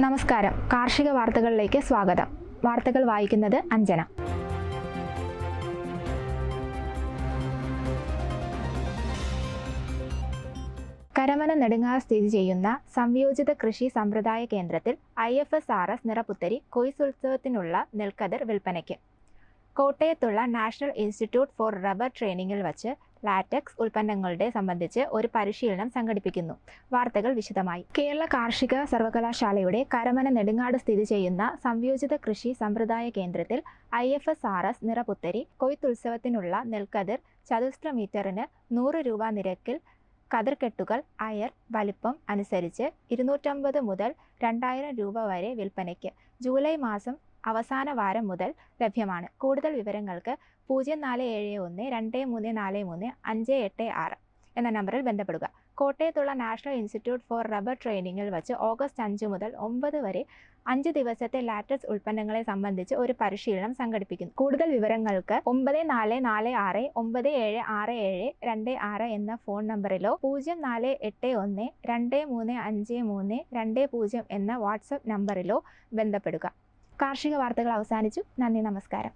നമസ്കാരം. കാർഷിക വാർത്തകളിലേക്ക് സ്വാഗതം. വാർത്തകൾ വായിക്കുന്നത് അഞ്ജന. കരമന നെടുങ്ങാട് സ്ഥിതി ചെയ്യുന്ന സംയോജിത കൃഷി സമ്പ്രദായ കേന്ദ്രത്തിൽ IFSRS നിറപുത്തരി കൊയ്ത്തുത്സവത്തിനുള്ള നെൽക്കതിർ വിൽപ്പനയ്ക്ക്. കോട്ടയത്തുള്ള നാഷണൽ ഇൻസ്റ്റിറ്റ്യൂട്ട് ഫോർ റബ്ബർ ട്രെയിനിങ്ങിൽ വച്ച് ലാറ്റക്സ് ഉൽപ്പന്നങ്ങളുടെ സംബന്ധിച്ച് ഒരു പരിശീലനം സംഘടിപ്പിക്കുന്നു. വാർത്തകൾ വിശദമായി. കേരള കാർഷിക സർവകലാശാലയുടെ കരമന നെടുങ്ങാട് സ്ഥിതി ചെയ്യുന്ന സംയോജിത കൃഷി സമ്പ്രദായ കേന്ദ്രത്തിൽ IFSRS നിറപുത്തരി കൊയ്ത്തുത്സവത്തിനുള്ള നെൽക്കതിർ ചതുരശ്ര മീറ്ററിന് 100 രൂപ നിരക്കിൽ കതിർക്കെട്ടുകൾ അയർ വലിപ്പം അനുസരിച്ച് 250 മുതൽ 2000 രൂപ വരെ വിൽപ്പനയ്ക്ക് ജൂലൈ മാസം അവസാന വാരം മുതൽ ലഭ്യമാണ്. കൂടുതൽ വിവരങ്ങൾക്ക് 047123435586 എന്ന നമ്പറിൽ ബന്ധപ്പെടുക. കോട്ടയത്തുള്ള നാഷണൽ ഇൻസ്റ്റിറ്റ്യൂട്ട് ഫോർ റബ്ബർ ട്രെയിനിങ്ങിൽ വച്ച് ഓഗസ്റ്റ് 5 മുതൽ 9 വരെ 5 ദിവസത്തെ ലാറ്റക്സ് ഉൽപ്പന്നങ്ങളെ സംബന്ധിച്ച് ഒരു പരിശീലനം സംഘടിപ്പിക്കുന്നു. കൂടുതൽ വിവരങ്ങൾക്ക് 9446976726 എന്ന ഫോൺ നമ്പറിലോ 0481235320 എന്ന വാട്സപ്പ് നമ്പറിലോ ബന്ധപ്പെടുക. കാർഷിക വാർത്തകൾ അവസാനിച്ചു. നന്ദി, നമസ്കാരം.